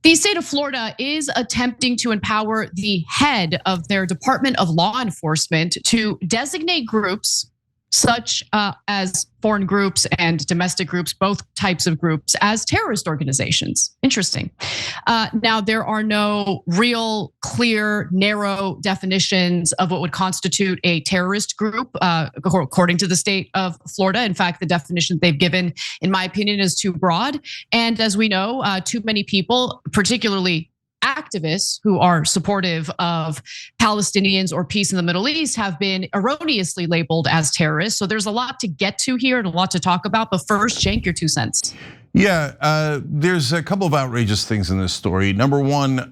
The state of Florida is attempting to empower the head of their Department of Law Enforcement to designate groups such as foreign groups and domestic groups, both types of groups, as terrorist organizations. Interesting. Now, there are no real, clear, narrow definitions of what would constitute a terrorist group, according to the state of Florida. In fact, the definition they've given, in my opinion, is too broad. And as we know, too many people, particularly activists who are supportive of Palestinians or peace in the Middle East, have been erroneously labeled as terrorists. So there's a lot to get to here and a lot to talk about. But first, Cenk, your 2 cents. Yeah, there's a couple of outrageous things in this story. Number one,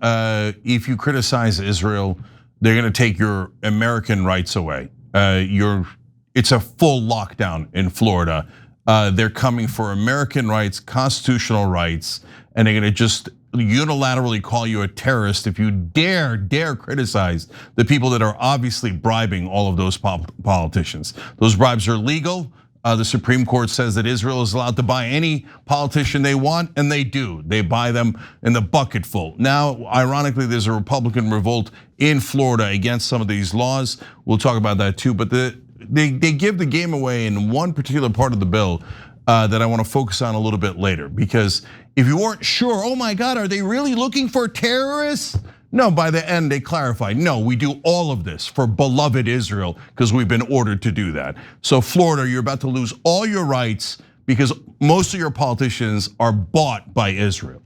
if you criticize Israel, they're gonna take your American rights away. It's a full lockdown in Florida. They're coming for American rights, constitutional rights, and they're gonna just unilaterally call you a terrorist if you dare criticize the people that are obviously bribing all of those politicians. Those bribes are legal. The Supreme Court says that Israel is allowed to buy any politician they want, and they do. They buy them in the bucket full. Now, ironically, there's a Republican revolt in Florida against some of these laws. We'll talk about that too, but they give the game away in one particular part of the bill that I want to focus on a little bit later, because if you weren't sure, oh my God, are they really looking for terrorists? No, by the end they clarified, no, we do all of this for beloved Israel because we've been ordered to do that. So Florida, you're about to lose all your rights because most of your politicians are bought by Israel.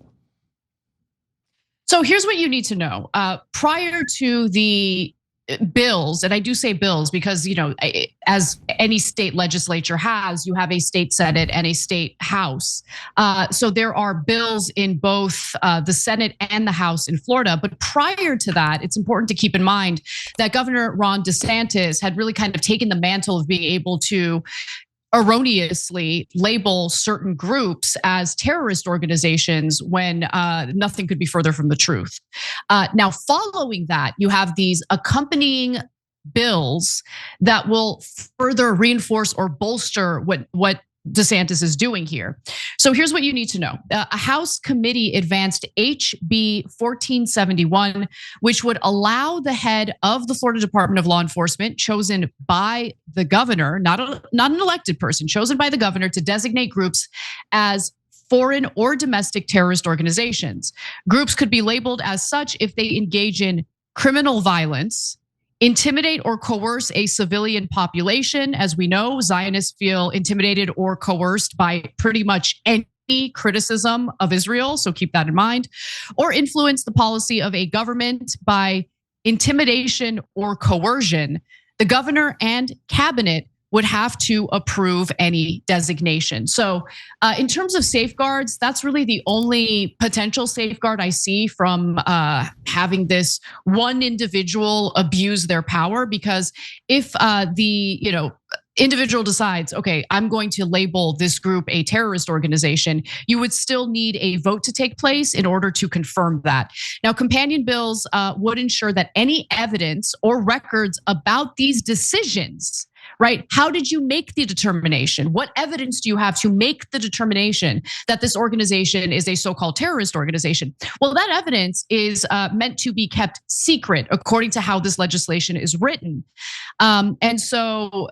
So here's what you need to know. Prior to the bills, and I do say bills because, as any state legislature has, you have a state Senate and a state House. So there are bills in both the Senate and the House in Florida. But prior to that, it's important to keep in mind that Governor Ron DeSantis had really kind of taken the mantle of being able to erroneously label certain groups as terrorist organizations when nothing could be further from the truth. Now, following that, you have these accompanying bills that will further reinforce or bolster what DeSantis is doing here. So here's what you need to know. A House committee advanced HB 1471, which would allow the head of the Florida Department of Law Enforcement, chosen by the governor, not an elected person, chosen by the governor, to designate groups as foreign or domestic terrorist organizations. Groups could be labeled as such if they engage in criminal violence, intimidate or coerce a civilian population. As we know, Zionists feel intimidated or coerced by pretty much any criticism of Israel, so keep that in mind. Or influence the policy of a government by intimidation or coercion. The governor and cabinet would have to approve any designation. So in terms of safeguards, that's really the only potential safeguard I see from having this one individual abuse their power. Because if the individual decides, okay, I'm going to label this group a terrorist organization, you would still need a vote to take place in order to confirm that. Now, companion bills would ensure that any evidence or records about these decisions, right? How did you make the determination? What evidence do you have to make the determination that this organization is a so-called terrorist organization? Well, that evidence is meant to be kept secret according to how this legislation is written. And so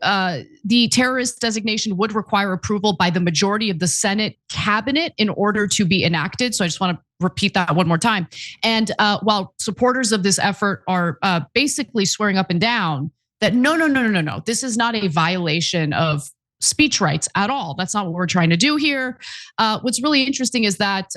the terrorist designation would require approval by the majority of the Senate cabinet in order to be enacted. So I just want to repeat that one more time. And while supporters of this effort are basically swearing up and down that no, this is not a violation of speech rights at all. That's not what we're trying to do here. What's really interesting is that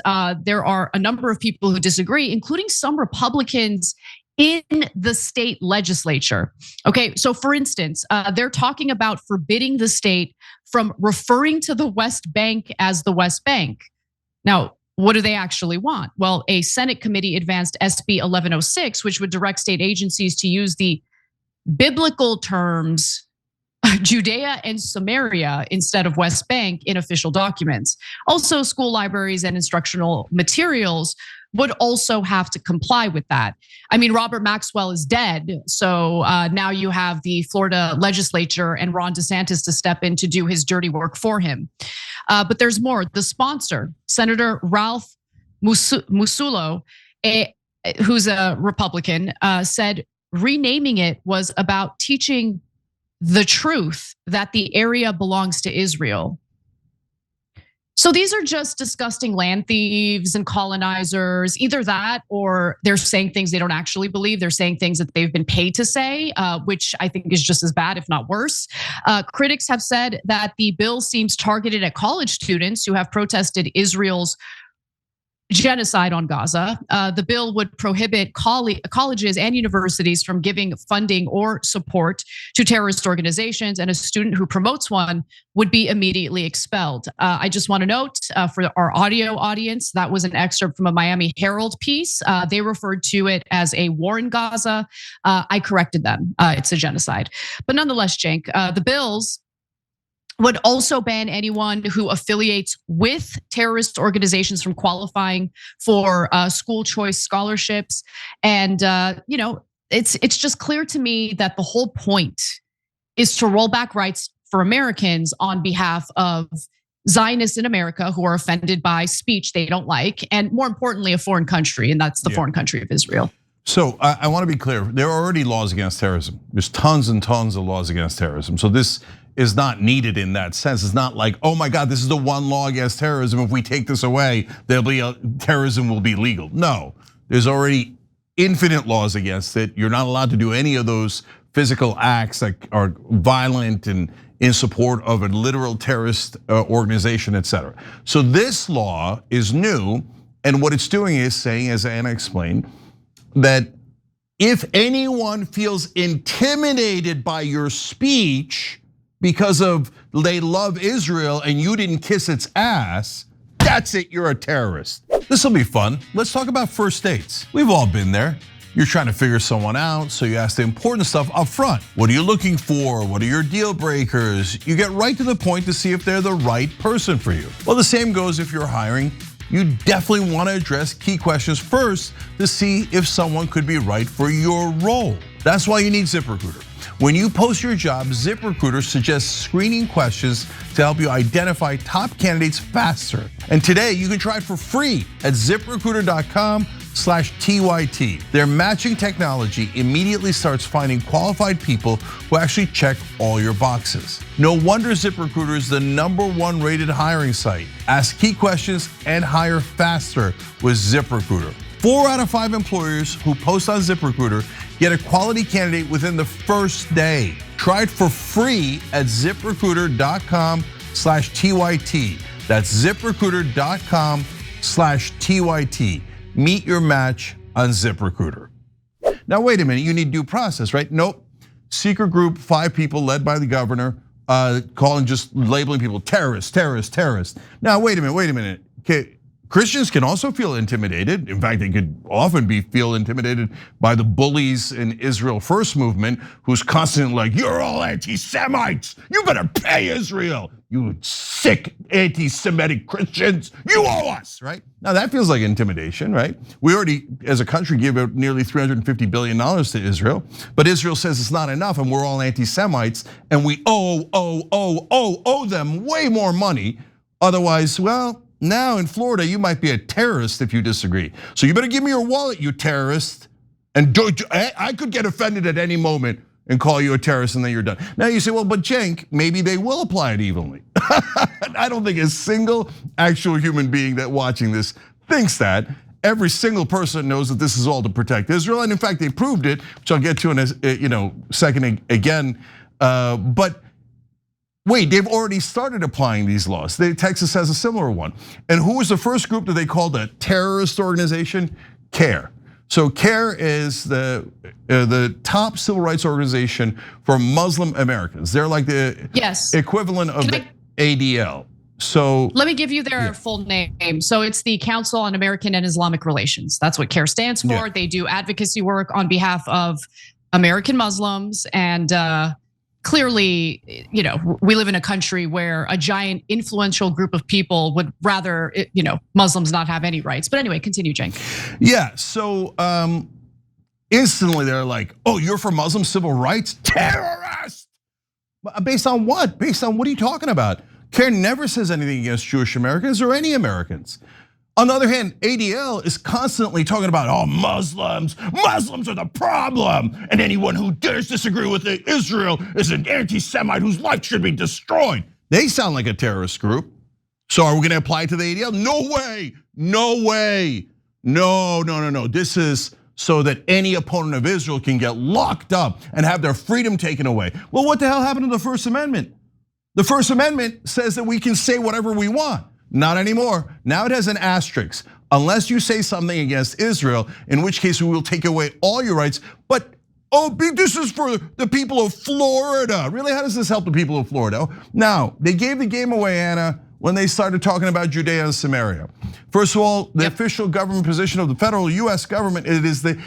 there are a number of people who disagree, including some Republicans in the state legislature. Okay, so for instance, they're talking about forbidding the state from referring to the West Bank as the West Bank. Now, what do they actually want? Well, a Senate committee advanced SB 1106, which would direct state agencies to use the biblical terms Judea and Samaria instead of West Bank in official documents. Also, school libraries and instructional materials would also have to comply with that. I mean, Robert Maxwell is dead, so now you have the Florida legislature and Ron DeSantis to step in to do his dirty work for him. But there's more. The sponsor, Senator Ralph Musulo, who's a Republican, said renaming it was about teaching the truth that the area belongs to Israel. So these are just disgusting land thieves and colonizers, either that or they're saying things they don't actually believe. They're saying things that they've been paid to say, which I think is just as bad, if not worse. Critics have said that the bill seems targeted at college students who have protested Israel's genocide on Gaza. The bill would prohibit colleges and universities from giving funding or support to terrorist organizations, and a student who promotes one would be immediately expelled. I just want to note for our audio audience, that was an excerpt from a Miami Herald piece. They referred to it as a war in Gaza. I corrected them. It's a genocide. But nonetheless, Cenk, the bills would also ban anyone who affiliates with terrorist organizations from qualifying for school choice scholarships. And it's just clear to me that the whole point is to roll back rights for Americans on behalf of Zionists in America who are offended by speech they don't like, and more importantly, a foreign country, and that's the foreign country of Israel. So I want to be clear, there are already laws against terrorism. There's tons and tons of laws against terrorism. So this is not needed in that sense. It's not like, oh my God, this is the one law against terrorism. If we take this away, terrorism will be legal. No, there's already infinite laws against it. You're not allowed to do any of those physical acts that are violent and in support of a literal terrorist organization, etc. So this law is new, and what it's doing is saying, as Anna explained, that if anyone feels intimidated by your speech because of they love Israel and you didn't kiss its ass, that's it, you're a terrorist. This will be fun. Let's talk about first dates. We've all been there. You're trying to figure someone out, so you ask the important stuff up front. What are you looking for? What are your deal breakers? You get right to the point to see if they're the right person for you. Well, the same goes if you're hiring. You definitely want to address key questions first to see if someone could be right for your role. That's why you need ZipRecruiter. When you post your job, ZipRecruiter suggests screening questions to help you identify top candidates faster. And today you can try it for free at ZipRecruiter.com/TYT. Their matching technology immediately starts finding qualified people who actually check all your boxes. No wonder ZipRecruiter is the #1 rated hiring site. Ask key questions and hire faster with ZipRecruiter. 4 out of 5 employers who post on ZipRecruiter get a quality candidate within the first day. Try it for free at ZipRecruiter.com/TYT. That's ZipRecruiter.com/TYT. Meet your match on ZipRecruiter. Now wait a minute, you need due process, right? Nope. Secret group, 5 people led by the governor, calling, just labeling people terrorists, terrorists, terrorists. Now wait a minute. Okay. Christians can also feel intimidated. In fact, they could often feel intimidated by the bullies in Israel First movement, who's constantly like, you're all anti-Semites. You better pay Israel. You sick anti-Semitic Christians. You owe us, right? Now that feels like intimidation, right? We already, as a country, give out nearly $350 billion to Israel, but Israel says it's not enough and we're all anti-Semites and we owe them way more money. Otherwise, well, now in Florida, you might be a terrorist if you disagree. So you better give me your wallet, you terrorist. And I could get offended at any moment and call you a terrorist and then you're done. Now you say, well, but Cenk, maybe they will apply it evenly. I don't think a single actual human being that watching this thinks that. Every single person knows that this is all to protect Israel. And in fact, they proved it, which I'll get to in a second again. But wait, they've already started applying these laws. Texas has a similar one. And who was the first group that they called a terrorist organization? CARE. So CARE is the top civil rights organization for Muslim Americans. They're like the equivalent of the ADL. So let me give you their full name. So it's the Council on American and Islamic Relations. That's what CARE stands for. Yeah. They do advocacy work on behalf of American Muslims, and clearly, we live in a country where a giant influential group of people would rather, Muslims not have any rights. But anyway, continue, Cenk. Yeah, so instantly they're like, oh, you're for Muslim civil rights? Terrorist! Based on what? Based on what are you talking about? CARE never says anything against Jewish Americans or any Americans. On the other hand, ADL is constantly talking about, oh, Muslims are the problem. And anyone who dares disagree with Israel is an anti-Semite whose life should be destroyed. They sound like a terrorist group. So are we gonna apply it to the ADL? No way, no way. No. This is so that any opponent of Israel can get locked up and have their freedom taken away. Well, what the hell happened to the First Amendment? The First Amendment says that we can say whatever we want. Not anymore. Now it has an asterisk. Unless you say something against Israel, in which case we will take away all your rights. But this is for the people of Florida. Really, how does this help the people of Florida? Now, they gave the game away, Anna, when they started talking about Judea and Samaria. First of all, the official government position of the federal US government, it is the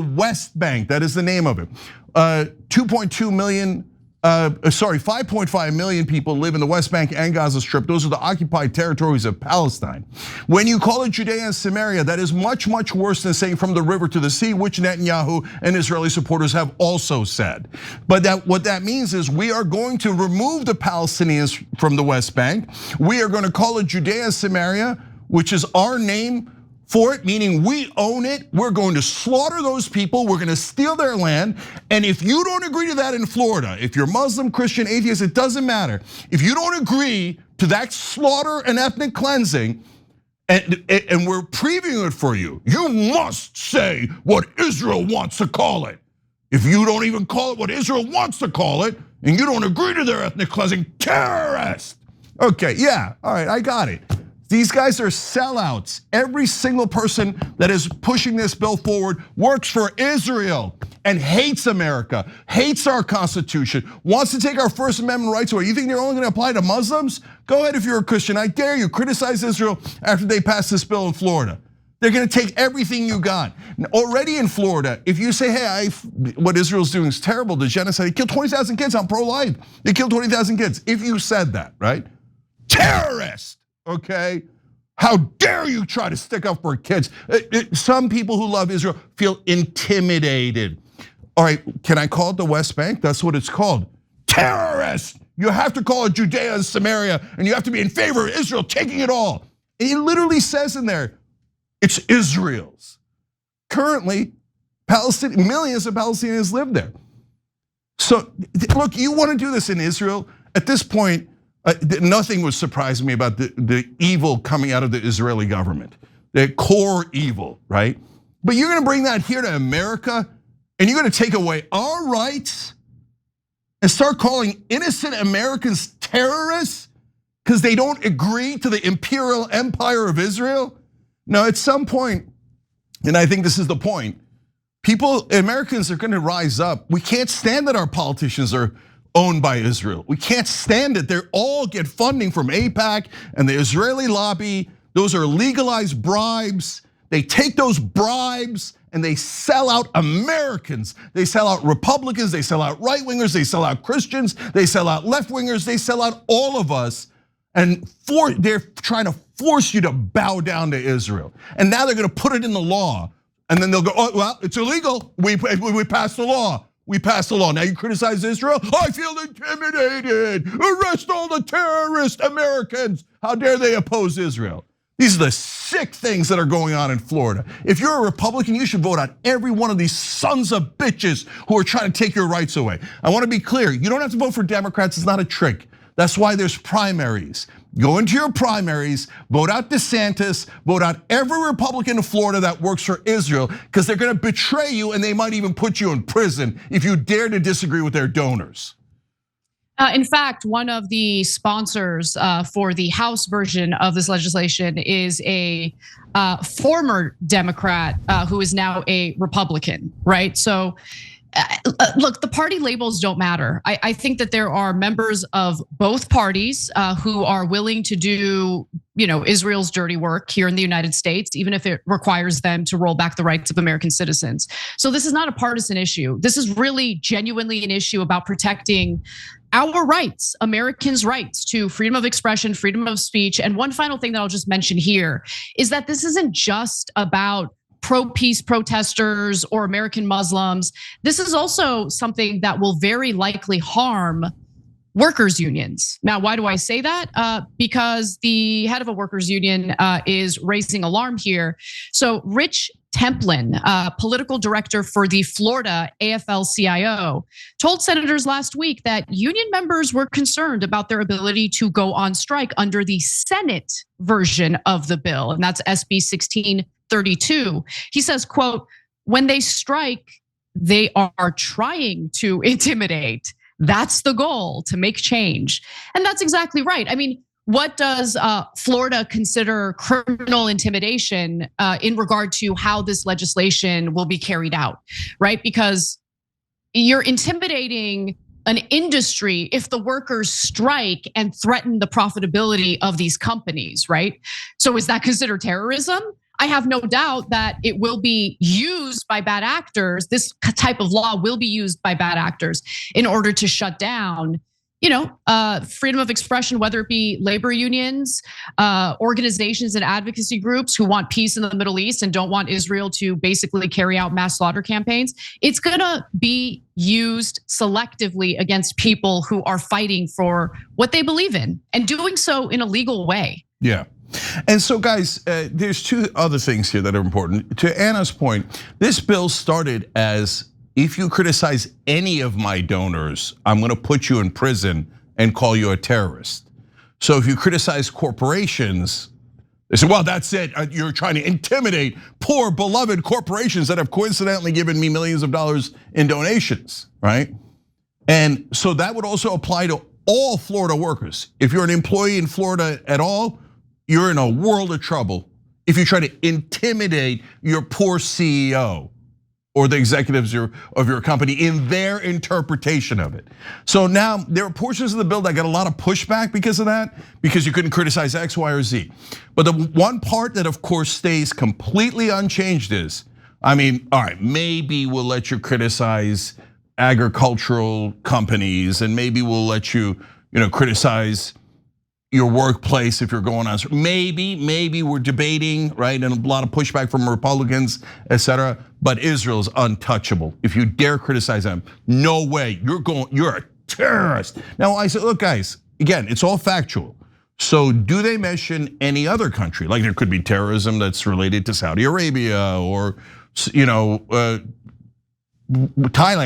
West Bank. That is the name of it. 5.5 million people live in the West Bank and Gaza Strip. Those are the occupied territories of Palestine. When you call it Judea and Samaria, that is much, much worse than saying from the river to the sea, which Netanyahu and Israeli supporters have also said. But what that means is we are going to remove the Palestinians from the West Bank. We are going to call it Judea and Samaria, which is our name for it, meaning we own it. We're going to slaughter those people. We're going to steal their land. And if you don't agree to that in Florida, if you're Muslim, Christian, atheist, it doesn't matter. If you don't agree to that slaughter and ethnic cleansing, and we're previewing it for you, you must say what Israel wants to call it. If you don't even call it what Israel wants to call it, and you don't agree to their ethnic cleansing, terrorist. Okay, yeah, all right, I got it. These guys are sellouts. Every single person that is pushing this bill forward works for Israel and hates America, hates our Constitution, wants to take our First Amendment rights away. You think they're only gonna apply to Muslims? Go ahead if you're a Christian. I dare you, criticize Israel after they pass this bill in Florida. They're gonna take everything you got. Already in Florida, if you say, hey, what Israel's doing is terrible, the genocide, they killed 20,000 kids, I'm pro-life. They killed 20,000 kids. If you said that, right? Terrorist! Okay, how dare you try to stick up for kids? Some people who love Israel feel intimidated. All right, can I call it the West Bank? That's what it's called. Terrorist! You have to call it Judea and Samaria, and you have to be in favor of Israel taking it all. It literally says in there, it's Israel's. Currently, millions of Palestinians live there. So look, you want to do this in Israel? At this point, nothing would surprise me about the evil coming out of the Israeli government, the core evil, right? But you're gonna bring that here to America and you're gonna take away our rights and start calling innocent Americans terrorists because they don't agree to the imperial empire of Israel? Now, at some point, and I think this is the point, Americans are gonna rise up. We can't stand that our politicians are owned by Israel. We can't stand it. They all get funding from AIPAC and the Israeli lobby. Those are legalized bribes. They take those bribes and they sell out Americans. They sell out Republicans, they sell out right-wingers, they sell out Christians, they sell out left-wingers, they sell out all of us. And they're trying to force you to bow down to Israel. And now they're gonna put it in the law. And then they'll go, oh, well, it's illegal. We passed the law. We passed the law. Now you criticize Israel? I feel intimidated. Arrest all the terrorist Americans. How dare they oppose Israel? These are the sick things that are going on in Florida. If you're a Republican, you should vote on every one of these sons of bitches who are trying to take your rights away. I want to be clear, you don't have to vote for Democrats, it's not a trick. That's why there's primaries. Go into your primaries, vote out DeSantis, vote out every Republican in Florida that works for Israel, because they're gonna betray you and they might even put you in prison if you dare to disagree with their donors. In fact, one of the sponsors for the House version of this legislation is a former Democrat who is now a Republican, right? So look, the party labels don't matter. I think that there are members of both parties who are willing to do, Israel's dirty work here in the United States, even if it requires them to roll back the rights of American citizens. So this is not a partisan issue. This is really genuinely an issue about protecting our rights, Americans' rights to freedom of expression, freedom of speech. And one final thing that I'll just mention here is that this isn't just about pro-peace protesters or American Muslims. This is also something that will very likely harm workers' unions. Now, why do I say that? Because the head of a workers' union is raising alarm here. So Rich Templin, political director for the Florida AFL-CIO, told senators last week that union members were concerned about their ability to go on strike under the Senate version of the bill, and that's SB 1632. He says, quote, when they strike, they are trying to intimidate. That's the goal, to make change. And that's exactly right. I mean, what does Florida consider criminal intimidation in regard to how this legislation will be carried out, right? Because you're intimidating an industry if the workers strike and threaten the profitability of these companies, right? So is that considered terrorism? I have no doubt that it will be used by bad actors. This type of law will be used by bad actors in order to shut down, freedom of expression, whether it be labor unions, organizations and advocacy groups who want peace in the Middle East and don't want Israel to basically carry out mass slaughter campaigns. It's gonna be used selectively against people who are fighting for what they believe in and doing so in a legal way. Yeah. And so guys, there's two other things here that are important. To Anna's point, this bill started as, if you criticize any of my donors, I'm gonna put you in prison and call you a terrorist. So if you criticize corporations, they say, well, that's it. You're trying to intimidate poor beloved corporations that have coincidentally given me millions of dollars in donations, right? And so that would also apply to all Florida workers. If you're an employee in Florida at all, you're in a world of trouble if you try to intimidate your poor CEO or the executives of your company in their interpretation of it. So now there are portions of the bill that got a lot of pushback because of that, because you couldn't criticize X, Y, or Z. But the one part that of course stays completely unchanged is, all right, maybe we'll let you criticize agricultural companies, and maybe we'll let you, criticize your workplace if you're going on. Maybe we're debating, right? And a lot of pushback from Republicans, et cetera. But Israel's untouchable. If you dare criticize them, no way, you're a terrorist. Now I said, look guys, again, it's all factual. So do they mention any other country? Like there could be terrorism that's related to Saudi Arabia or Thailand,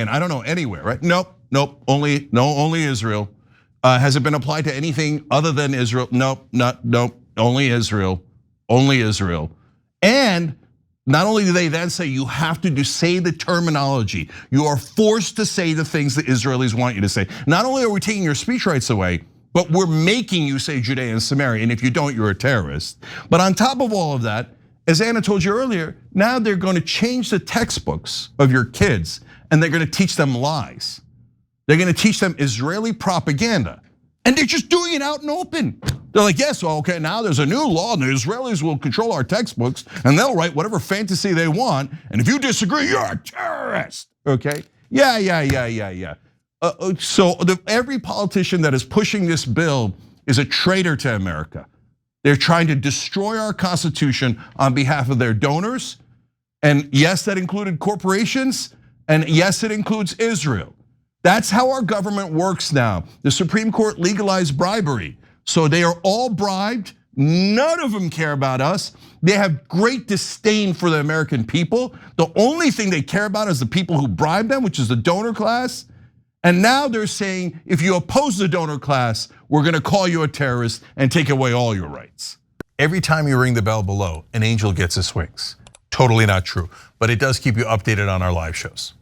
I don't know, anywhere, right? Nope, only Israel. Has it been applied to anything other than Israel? Nope, only Israel, And not only do they then say you have to say the terminology, you are forced to say the things that Israelis want you to say. Not only are we taking your speech rights away, but we're making you say Judea and Samaria, and if you don't, you're a terrorist. But on top of all of that, as Anna told you earlier, now they're going to change the textbooks of your kids, and they're going to teach them lies. They're gonna teach them Israeli propaganda. And they're just doing it out in open. They're like, yes, well, okay, now there's a new law and the Israelis will control our textbooks and they'll write whatever fantasy they want. And if you disagree, you're a terrorist, okay? Yeah. So every politician that is pushing this bill is a traitor to America. They're trying to destroy our Constitution on behalf of their donors. And yes, that included corporations. And yes, it includes Israel. That's how our government works now. The Supreme Court legalized bribery. So they are all bribed. None of them care about us. They have great disdain for the American people. The only thing they care about is the people who bribe them, which is the donor class. And now they're saying, if you oppose the donor class, we're gonna call you a terrorist and take away all your rights. Every time you ring the bell below, an angel gets his wings. Totally not true, but it does keep you updated on our live shows.